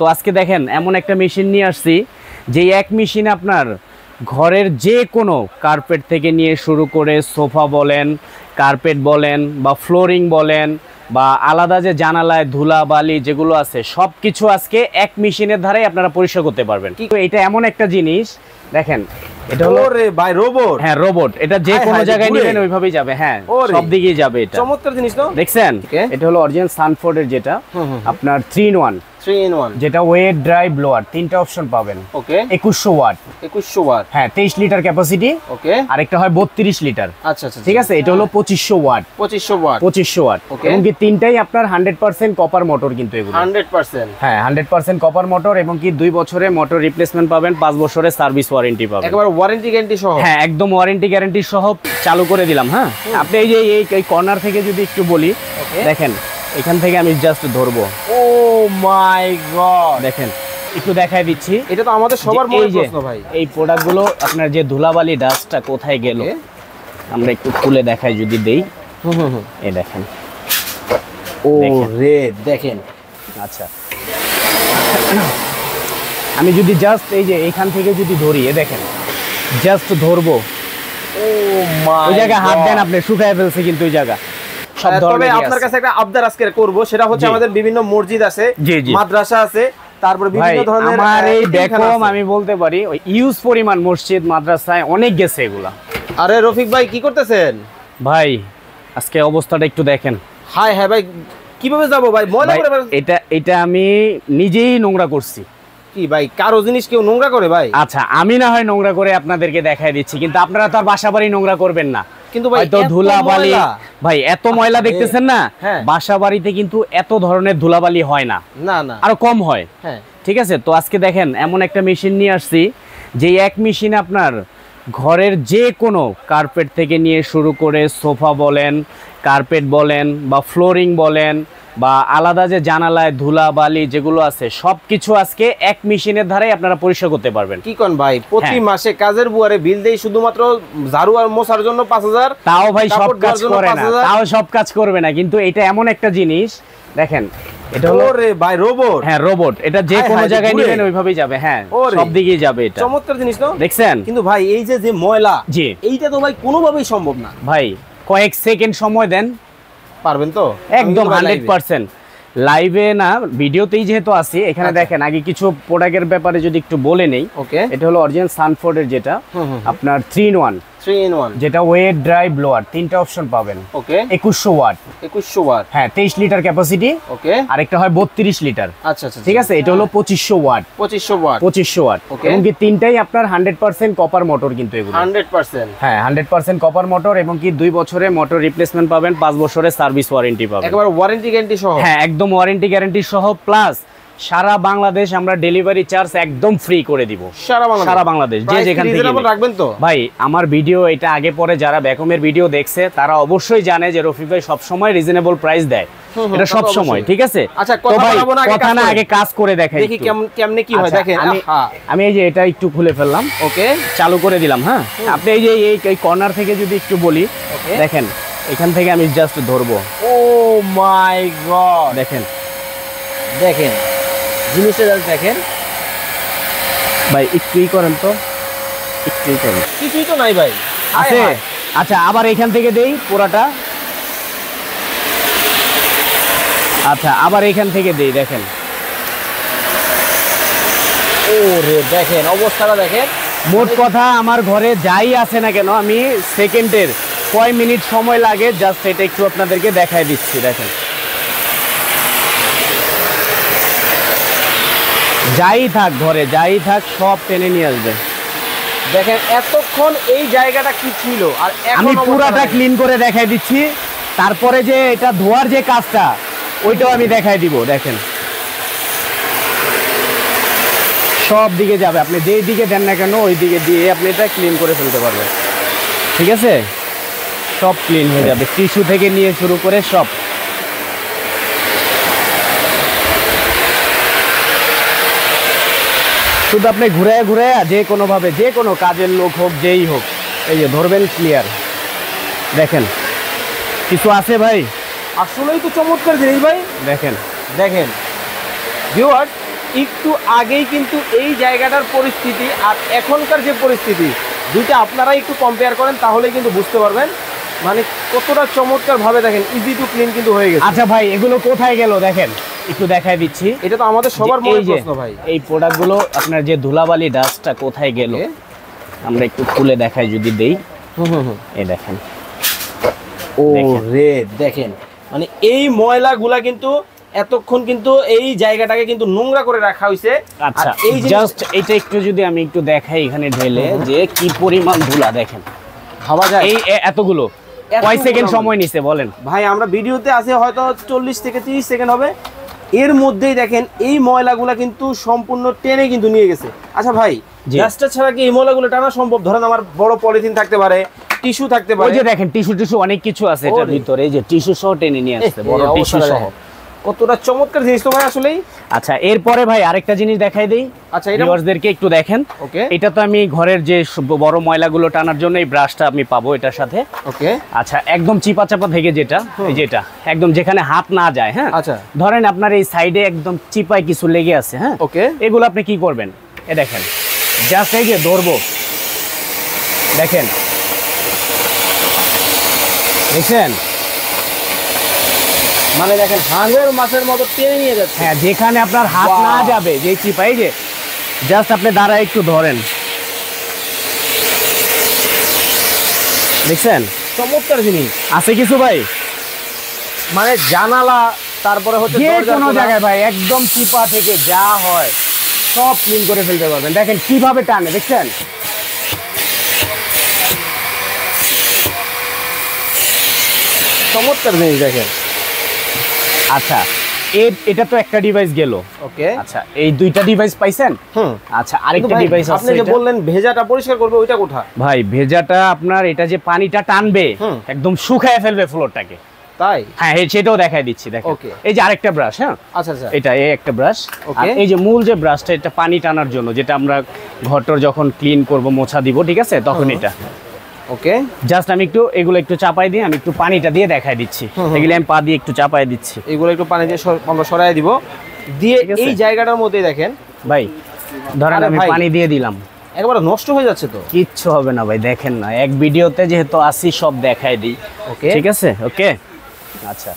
তো আজকে দেখেন এমন একটা মেশিন নিয়ে আসছি যে এক মেশিন আপনার ঘরের যে কোনো কার্পেট থেকে নিয়ে শুরু করে সোফা বলেন, কার্পেট বলেন বা ফ্লোরিং বলেন বা আলাদা যে জানালায় ধুলা বালি যেগুলো আছে সব কিছু আজকে এক মেশিনের ধারাই আপনারা পরিষ্কার করতে পারবেন। কিন্তু এটা এমন একটা জিনিস দেখেন, এটা হলো ওরে ভাই রোবট। হ্যাঁ রোবট, এটা যে কোনো জায়গায় নেবেন ওইভাবেই যাবে। হ্যাঁ সব দিকেই যাবে। এটা চমৎকার জিনিস তো দেখছেন, এটা হলো অরিজিনাল সানফোর্ডের যেটা আপনার 3 in 1 যেটা ওয়েট ড্রাই ব্লোয়ার, তিনটা অপশন পাবেন। ওকে 2100 ওয়াট। 2100 ওয়াট, হ্যাঁ 23 লিটার ক্যাপাসিটি। ওকে আরেকটা হয় 32 লিটার। আচ্ছা আচ্ছা ঠিক আছে, এটা হলো 2500 ওয়াট। 2500 watt, 2500 watt. এবং কি তিনটাই আপনার 100% কপার মোটর, কিন্তু এগুলো 100%। হ্যাঁ 100% কপার মোটর এবং কি 2 বছরে মোটর রিপ্লেসমেন্ট পাবেন, 5 বছরের সার্ভিস ওয়ারেন্টি পাবেন। একবার ওয়ারেন্টি গ্যারান্টি সহ। হ্যাঁ একদম ওয়ারেন্টি গ্যারান্টি সহ চালু করে দিলাম। হ্যাঁ আপনি এই যে এই কর্নার থেকে যদি একটু বলি, দেখেন এখান থেকে আমি জাস্ট ধরবো। ও মাই গড, দেখেন একটু দেখাই দিচ্ছি। এটা তো আমাদের সবার মনে প্রশ্ন ভাই, এই প্রোডাক্টগুলো আপনার যে ধুলাবালি ডাস্টটা কোথায় গেল আমরা একটু খুলে দেখাই যদি দেই। এই দেখেন, ও রে দেখেন। আচ্ছা আমি যদি জাস্ট এই যে এইখান থেকে যদি ধরি, দেখেন জাস্ট ধরবো, ও মাই, ওই জায়গায় হাত দেন আপনি শুকায় ফেলছে কিন্তু ওই জায়গা সব ধরনের। তবে আপনার কাছে একটা আবদার আজকে করব, সেটা হচ্ছে আমাদের বিভিন্ন মসজিদ আছে, মাদ্রাসা আছে, তারপর বিভিন্ন ধরনের আমার এই বেকম আমি বলতে পারি ওই ইউজ পরিমাণ মসজিদ মাদ্রাসায় অনেক গেছে এগুলা। আরে রফিক ভাই কি করতেছেন ভাই? আজকে অবস্থাটা একটু দেখেন। হাই হ্যাঁ ভাই, কিভাবে যাব ভাই? ময়লা করে এটা আমি নিজেই নোংরা করছি। কি ভাই, কারো জিনিস কেউ নোংরা করে ভাই? আচ্ছা আমি না হয় নোংরা করে আপনাদেরকে দেখাই দিচ্ছি, কিন্তু আপনারা তো আর বাসাবাড়ি নোংরা করবেন না। কিন্তু ভাই তো ধুলাবালি ভাই এত ময়লা দেখতেছেন না, বাসাবাড়িতে কিন্তু এত ধরনের ধুলাবালি হয় না, না না আরো কম হয়। হ্যাঁ ঠিক আছে, তো আজকে দেখেন এমন একটা মেশিন নিয়ে আসছি যে এক মেশিন আপনার ঘরের যে কোনো কার্পেট থেকে নিয়ে শুরু করে সোফা বলেন, কার্পেট বলেন বা ফ্লোরিং বলেন বা আলাদা যে জানালায় ধুলা বালি যেগুলো আছে সব কিছু আজকে এক মেশিনের ধারাই আপনারা পরিষ্কার করতে পারবেন। কি কোন ভাই, প্রতি মাসে কাজের বুয়ারে বিল দেই শুধুমাত্র ঝাড়ু আর মোছার জন্য 5000, তাও ভাই সব কাজ করে না, তাও সব কাজ করবে না। কিন্তু এটা এমন একটা জিনিস দেখেন, এটা হলো ওরে ভাই রোবট। হ্যাঁ রোবট, এটা যে কোনো জায়গায় নেবেন ওইভাবেই যাবে। হ্যাঁ সব দিকেই যাবে। এটা চমৎকার জিনিস তো দেখছেন। কিন্তু ভাই এই যে ময়লা, জি এইটা তো ভাই কোনোভাবেই সম্ভব না ভাই। কয়েক সেকেন্ড সময় দেন, পারবেন তো? একদম 100% লাইভে না, ভিডিওতেই যেহেতু আছি এখানে। দেখেন আগে কিছু প্রোডাক্টের ব্যাপারে যদি একটু বলে নেই। এটা হলো অরিজিনাল সানফোর্ডের যেটা আপনার 3 in 1 যেটা ওয়েট ড্রাই ব্লোয়ার, তিনটা অপশন পাবেন। ওকে 2100 ওয়াট। 2100 ওয়াট, হ্যাঁ 23 লিটার ক্যাপাসিটি। ওকে আরেকটা হয় 32 লিটার। আচ্ছা আচ্ছা ঠিক আছে, এটা হলো 2500 ওয়াট। 2500 watt, 2500 watt. এবং কি তিনটাই আপনার 100% কপার মোটর, কিন্তু এগুলো 100%। হ্যাঁ 100% কপার মোটর এবং কি 2 বছরে মোটর রিপ্লেসমেন্ট পাবেন, 5 বছরের সার্ভিস ওয়ারেন্টি পাবেন। একবার ওয়ারেন্টি গ্যারান্টি সহ। হ্যাঁ একদম ওয়ারেন্টি গ্যারান্টি সহ, প্লাস সারা বাংলাদেশ আমরা ডেলিভারি চার্জ একদম ফ্রি করে দিব। সারা বাংলাদেশ যে যেখান থেকে রাখবেন তো ভাই। আমার ভিডিও এটা আগে পরে যারা বেকমের ভিডিও দেখছে তারা অবশ্যই জানে যে রফিক ভাই সব সময় রিজনেবল প্রাইস দেয়, এটা সব সময়। ঠিক আছে, আচ্ছা কথা না আগে কাজ করে দেখাই, দেখি কেমনে কি হয়। দেখেন আমি এই যে এটা একটু খুলে ফেললাম, ওকে চালু করে দিলাম। হ্যাঁ আপনি এই যে এই কর্নার থেকে যদি একটু বলি, দেখেন এখান থেকে আমি জাস্ট ধরবো। ও মাই গড, দেখেন দেখেন জিনিসটা দেখেন ভাই, একটুই করেন তো, একটুই করেন। কিছুই তো নাই ভাই আছে। আচ্ছা আবার এখান থেকে দেই পুরাটা। আচ্ছা আবার এখান থেকে দেই, দেখেন। ও রে দেখেন অবস্থাটা দেখেন। মোট কথা আমার ঘরে যাই আছে না কেন, আমি সেকেন্ডের কয় মিনিট সময় লাগে জাস্ট এটা একটু আপনাদেরকে দেখাই দিচ্ছি। দেখেন যাই থাক ঘরে, যাই থাক সব টেনে নিয়ে আসবে। দেখেন এতক্ষণ এই জায়গাটা কি ছিল, আর আমি পুরাটা ক্লিন করে দেখাই দিচ্ছি। তারপরে যে এটা ধোয়ার যে কাজটা ওইটাও আমি দেখাই দিব। দেখেন সব দিকে যাবে, আপনি যেই দিকে দেন না কেন ওই দিকে দিয়ে আপনি এটা ক্লিন করে ফেলতে পারবেন। ঠিক আছে, সব ক্লিন হয়ে যাবে, টিস্যু থেকে নিয়ে শুরু করে সব। শুধু আপনি ঘুরে ঘুরে যে কোনোভাবে, যে কোনো কাজের লোক হোক যেই হোক, এই যে ধরবেন, ক্লিয়ার। দেখেন কিছু আছে ভাই, আসলেই তো চমৎকার জিনিস ভাই। দেখেন দেখেন ভিউয়ার, একটু আগেই কিন্তু এই জায়গাটার পরিস্থিতি আর এখনকার যে পরিস্থিতি দুইটা আপনারা একটু কম্পেয়ার করেন তাহলে কিন্তু বুঝতে পারবেন মানে কতটা চমৎকার ভাবে দেখেন ইজি টু ক্লিন কিন্তু হয়ে গেছে। আচ্ছা ভাই এগুলো কোথায় গেল দেখেন একটু দেখাই দিচ্ছি। এটা তো আমাদের সবার মনের প্রশ্ন ভাই, এই প্রোডাক্টগুলো আপনার যে ধুলাবালি ডাস্টটা কোথায় গেল আমরা একটু খুলে দেখাই যদি দেই। এই দেখেন, ও রে দেখেন মানে এই ময়লাগুলা কিন্তু এতক্ষণ কিন্তু এই জায়গাটাকে কিন্তু নোংরা করে রাখা হয়েছে। আচ্ছা এই জাস্ট এটা একটু যদি আমি একটু দেখাই এখানে ঢেলে যে কি পরিমাণ ধুলা দেখেন ভাবা যায়। এই এতগুলো কয় সেকেন্ড সময় নিছে বলেন ভাই? আমরা ভিডিওতে আছে হয়তো 40 থেকে 30 সেকেন্ড হবে, এর মধ্যেই দেখেন এই ময়লাগুলা কিন্তু সম্পূর্ণ টেনে কিন্তু নিয়ে গেছে। আচ্ছা ভাই ডাস্টার ছাড়া কি এই ময়লাগুলো টানা সম্ভব? ধরেন আমার বড় পলিথিন থাকতে পারে, টিস্যু থাকতে পারে, ওই যে দেখেন টিস্যু অনেক কিছু আছে এটার ভিতরে, এই যে টিস্যু সহ টেনে নিয়ে আসছে, বড় টিস্যু সহ। কতটা চমৎকার জিনিস তো ভাই আসলেই। আচ্ছা এরপরে ভাই আরেকটা জিনিস দেখাই দেই। আচ্ছা এটা ভিউয়ারদেরকে একটু দেখেন। ওকে, এটা তো আমি ঘরের যে বড় ময়লাগুলো টানার জন্য এই ব্রাশটা আমি পাবো এটার সাথে। ওকে আচ্ছা একদম চিপা চাপা থেকে যেটা এই যেটা একদম যেখানে হাত না যায়, হ্যাঁ আচ্ছা ধরেন আপনার এই সাইডে একদম চিপায় কিছু লেগে আছে, হ্যাঁ ওকে, এগুলো আপনি কি করবেন? এ দেখেন জাস্ট এই যে ধরবো, দেখেন দেখছেন মানে দেখেন হাঙের মাছের মতো টেনে নিয়ে যাচ্ছে। হ্যাঁ যেখানে আপনার হাত না যাবে যে চিপাই যে জাস্ট আপনি দাঁড়ায় একটু ধরেন, দেখছেন চমৎকার জিনিস আছে কিছু ভাই, মানে জানালা তারপরে হচ্ছে যে কোনো জায়গায় ভাই একদম চিপা থেকে যা হয় সব ক্লিন করে ফেলতে পারবেন। দেখেন কিভাবে টানে, দেখছেন চমৎকার জিনিস দেখেন। আচ্ছা এটা তো একটা ডিভাইস গেল, ওকে আচ্ছা এই দুইটা ডিভাইস পাইছেন। আচ্ছা আরেকটা ডিভাইস আছে, আপনি যে বললেন ভেজাটা পরিষ্কার করবে ওইটা কোথায়? ভাই ভেজাটা আপনার এটা যে পানিটা টানবে একদম শুকায় ফেলবে ফ্লোরটাকে, তাই? হ্যাঁ সেটাও দেখাই দিচ্ছি দেখেন। এই যে আরেকটা ব্রাশ, হ্যাঁ আচ্ছা আচ্ছা এটা এই একটা ব্রাশ, ওকে। এই যে মূল যে ব্রাশটা এটা পানি টানার জন্য, যেটা আমরা ঘরটর যখন ক্লিন করব মোছা দিব, ঠিক আছে তখন এটা। ওকে জাস্ট আমি একটু এগুলো একটু চাপাই দিই, আমি একটু পানিটা দিয়ে দেখাই দিচ্ছি। এগুলো আমি পা দিয়ে একটু চাপাই দিচ্ছি, এগুলো একটু পানি দিয়ে আমরা সরাই দিব, দিয়ে এই জায়গাটার মধ্যে দেখেন ভাই ধরেন আমি পানি দিয়ে দিলাম, একবার নষ্ট হয়ে যাচ্ছে তো। কিচ্ছু হবে না ভাই, দেখেন না এক ভিডিওতে যেহেতু আসি সব দেখাই দিই। ওকে ঠিক আছে ওকে। আচ্ছা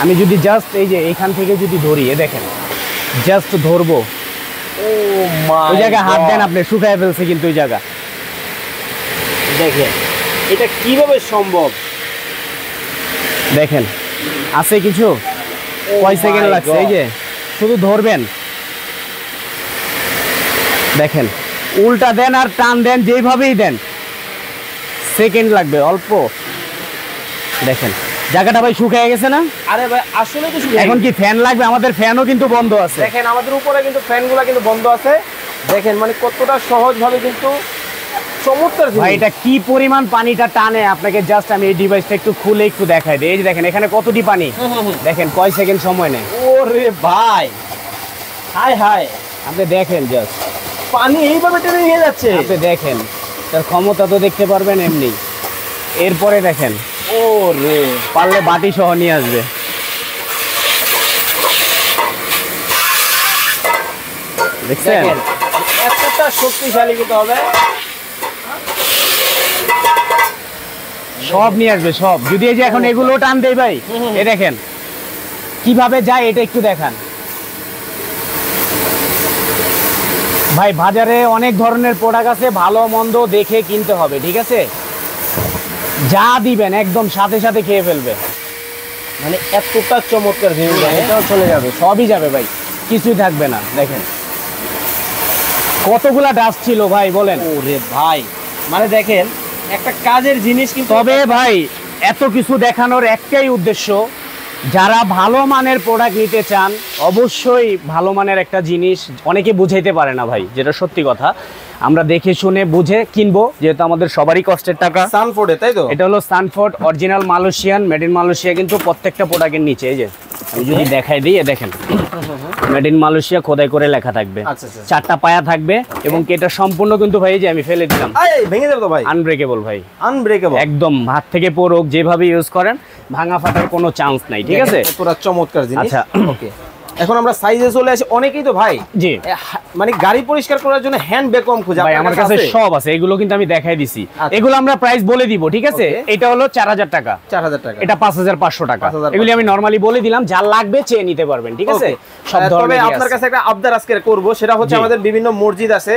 আমি যদি জাস্ট এই যে এইখান থেকে যদি ধরি, এ দেখেন জাস্ট ধরবো, ও মাই, ওই জায়গায় হাত দেন আপনি শুকায় ফেলছে কিন্তু ওই জায়গা, দেখেন এটা কিভাবে সম্ভব? দেখেন আছে কিছু কয় সেকেন্ড লাগছে, এই যে শুধু ধরবেন, দেখেন উল্টা দেন আর টান দেন যেভাবেই দেন সেকেন্ড লাগবে অল্প। দেখেন জায়গাটা ভাই শুকিয়ে গেছে না? আরে ভাই আসলে তো শুকিয়ে এখন কি ফ্যান লাগবে? আমাদের ফ্যানও কিন্তু বন্ধ আছে, দেখেন আমাদের উপরে কিন্তু ফ্যানগুলো কিন্তু বন্ধ আছে। দেখেন মানে কতটা সহজভাবে কিন্তু চমৎকার ভাই এটা কি পরিমাণ পানিটা টানে আপনাকে জাস্ট আমি এই ডিভাইসটা একটু খুলে একটু দেখাই দিই। এই যে দেখেন এখানে কতটি পানি, দেখেন কয় সেকেন্ড সময় নেয়। ওরে ভাই হাই হাই, আপনি দেখেন জাস্ট পানি এইভাবে টেনে নিয়ে যাচ্ছে, আপনি দেখেন তার ক্ষমতা তো দেখতে পারবেন এমনি। এরপরে দেখেন ও রে পারলে বাটি সহ নিয়ে আসবে, দেখছেন এতটা শক্তিশালী কিন্তু হবে, সব নিয়ে আসবে সব। যদি এই যে এখন এগুলো টান দেই ভাই, এ দেখেন কিভাবে যায় এটা একটু দেখান ভাই। বাজারে অনেক ধরনের প্রোডাক্ট আছে, ভালো মন্দ দেখে কিনতে হবে, ঠিক আছে? যা দিবেন একদম সাথে সাথে খেয়ে ফেলবে, মানে এতটা চমৎকার জিনিস, এটাও চলে যাবে, সবই যাবে ভাই, কিছুই থাকবে না। দেখেন কতগুলা ডাস্ট ছিল ভাই বলেন। ওরে ভাই মানে দেখেন একটা কাজের জিনিস কিন্তু। তবে ভাই এত কিছু দেখানোর একটাই উদ্দেশ্য, যারা ভালো মানের প্রোডাক্ট নিতে চান অবশ্যই ভালো মানের একটা জিনিস অনেকে বুঝাইতে পারে না ভাই, যেটা সত্যি কথা। আমরা দেখে শুনে বুঝে কিনবো, যেহেতু আমাদের সবারই কষ্টের টাকা। সানফোর্ডে তাই তো? এটা হলো Sanford original Malaysian, made in Malaysia, কিন্তু প্রত্যেকটা প্রোডাক্টের নিচে এই যে আমি যদি দেখাই দিই, দেখেন মেড ইন মালয়েশিয়া খোদাই করে লেখা থাকবে, চারটা পায়া থাকবে, এবং এটা সম্পূর্ণ কিন্তু ভাই যে আমি ফেলে দিলাম, ভেঙে যাবে তো ভাই, আনব্রেকেবল ভাই, আনব্রেকেবল একদম। হাত থেকে পড়ুক যেভাবে ইউজ করেন ভাঙা ফাটার কোনো চান্স নাই, ঠিক আছে? পুরো চমৎকার জিনিস। আচ্ছা ওকে এখন আমরা সাইজে চলে আসি। অনেকেই তো ভাই জি মানে গাড়ি পরিষ্কার করার জন্য হ্যান্ড ভ্যাকুয়াম খোঁজে, ভাই আমার কাছে সব আছে, এগুলো কিন্তু আমি দেখাই দিছি। এগুলো আমরা প্রাইস বলে দিব, ঠিক আছে? এটা হলো 4000 টাকা, 4000 টাকা, এটা 5500 টাকা। এগুলি আমি নরমালি বলে দিলাম, যা লাগবে চেয়ে নিতে পারবেন, ঠিক আছে? সব ধরনের। আপনার কাছে একটা আবদার আজকে করব, সেটা হচ্ছে আমাদের বিভিন্ন মসজিদ আছে,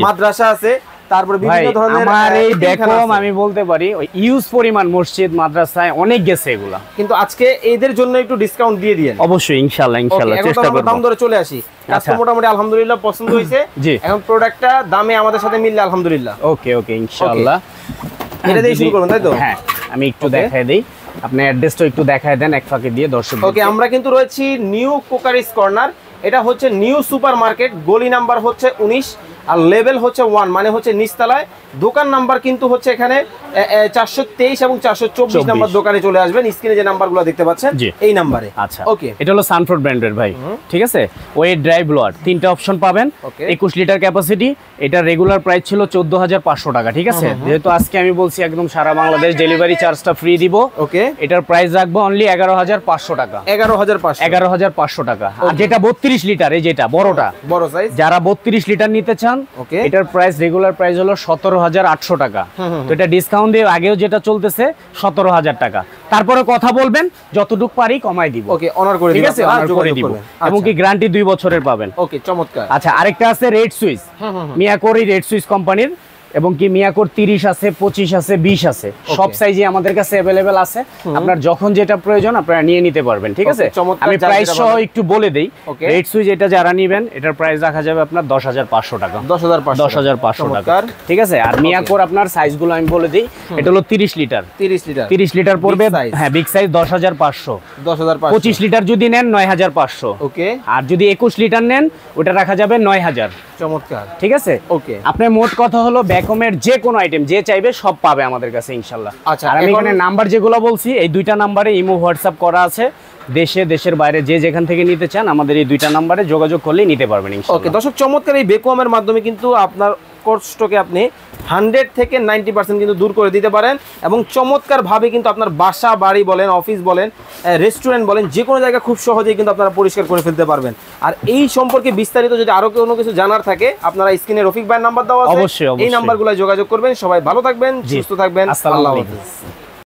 মাদ্রাসা আছে, তারপরে বিভিন্ন ধরনের আমার এই ভ্যাকুয়াম আমি বলতে পারি ওই ইউজ পরিমাণ মসজিদ মাদ্রাসায় অনেক গেছে এগুলা। কিন্তু আজকে এদের জন্য একটু ডিসকাউন্ট দিয়ে দিয়েন। অবশ্যই ইনশাআল্লাহ চেষ্টা করব। দাম ধরে চলে আসি। কাস্টমার মোটামুটি আলহামদুলিল্লাহ পছন্দ হয়েছে। এখন প্রোডাক্টটা দামে আমাদের সাথে মিললে আলহামদুলিল্লাহ। ওকে ইনশাআল্লাহ। এটা দিয়ে শুরু করুন, তাই তো? হ্যাঁ, আমি একটু দেখাই দেই, আপনি অ্যাড্রেসটা একটু দেখায় দেন এক ফাঁকে দিয়ে দর্শক। ওকে, আমরা কিন্তু রয়েছি নিউ কোকারিস কর্নার। এটা হচ্ছে নিউ সুপার মার্কেট, গলি নাম্বার হচ্ছে 19 আর লেভেল হচ্ছে 1, মানে হচ্ছে নিচতলায়। দোকান নাম্বার কিন্তু হচ্ছে এখানে 423 এবং 424 নাম্বার দোকানে চলে আসবেন। স্ক্রিনে যে নাম্বারগুলো দেখতে পাচ্ছেন এই নাম্বারে। আচ্ছা, ওকে, এটা হলো সানফোর্ড ব্র্যান্ডের ভাই, ঠিক আছে? ওয়েট ড্রাই ব্লোয়ার, তিনটা অপশন পাবেন, 21 লিটার ক্যাপাসিটি। এটা রেগুলার প্রাইস ছিল 14500 টাকা, ঠিক আছে? যেহেতু আজকে আমি বলছি একদম সারা বাংলাদেশ ডেলিভারি চার্জটা ফ্রি দিব। ওকে, এটার প্রাইস রাখবো অনলি 11500 টাকা। 11500 টাকা। আর যেটা 32 লিটার, এই যেটা বড়টা, বড় সাইজ, যারা 32 লিটার নিতে চান, এটার প্রাইস রেগুলার প্রাইস হলো 17800 টাকা। তো এটা ডিসকাউন্ট দিয়ে আগেও যেটা চলতেছে 17000 টাকা। তারপরে কথা বলবেন, যতটুকু পারি কমাই দিব। ওকে, অনার করে দিব, ঠিক আছে? অনার করে দিব, এবং কি গ্যারান্টি 2 বছরের পাবেন। ওকে, চমৎকার। আচ্ছা, আরেকটা আছে রেড সুইচ, মিয়াকোর রেড সুইচ কোম্পানির, এবং কি মিয়াকোর 30 আছে, 25 আছে, 20 আছে, সব সাইজে আমাদের কাছে अवेलेबल আছে। আপনার যখন যেটা প্রয়োজন আপনারা নিয়ে নিতে পারবেন, ঠিক আছে? আমি প্রাইস সহ একটু বলে দেই। রেড সুইচ এটা যারা নেবেন, এটার প্রাইস রাখা যাবে আপনার 10500 টাকা। 10500 টাকা, ঠিক আছে? আর মিয়াকোর আপনার সাইজগুলো আমি বলে দেই। এটা হলো 30 লিটার, 30 লিটার পড়বে, হ্যাঁ, বিগ সাইজ 10500। 25 লিটার যদি নেন 9500। ওকে, আর যদি 21 লিটার নেন ওটা রাখা যাবে 9000। চমৎকার, ঠিক আছে? ওকে, আপনার মোট কথা হলো ভ্যাকুয়ামের যে কোনো আইটেম যে চাইবে সব পাবে আমাদের কাছে ইনশাআল্লাহ। আচ্ছা, আর আমি এখানে নাম্বার যেগুলো বলছি, এই দুইটা নাম্বারে ইমো হোয়াটসঅ্যাপ করা আছে। দেশের বাইরে যে যেখান থেকে নিতে চান আমাদের এই দুইটা নাম্বারে যোগাযোগ করলেই নিতে পারবেন ইনশাআল্লাহ। ওকে দর্শক, চমৎকার এই ভ্যাকুয়ামের মাধ্যমে কিন্তু আপনার কষ্টকে আপনি 100 থেকে 90% কিন্তু দূর করে দিতে পারেন, এবং চমৎকার ভাবে কিন্তু আপনার বাসা বাড়ি বলেন, অফিস বলেন, রেস্টুরেন্ট বলেন, যে কোনো জায়গা খুব সহজেই কিন্তু আপনারা পরিষ্কার করে ফেলতে পারবেন। আর এই সম্পর্কে বিস্তারিত যদি আরো কোনো কিছু জানার থাকে, আপনারা স্ক্রিনে রফিক ভাইয়ের নাম্বার দেওয়া আছে, এই নাম্বারগুলো যোগাযোগ করবেন। সবাই ভালো থাকবেন, সুস্থ থাকবেন, আল্লাহ হাফেজ।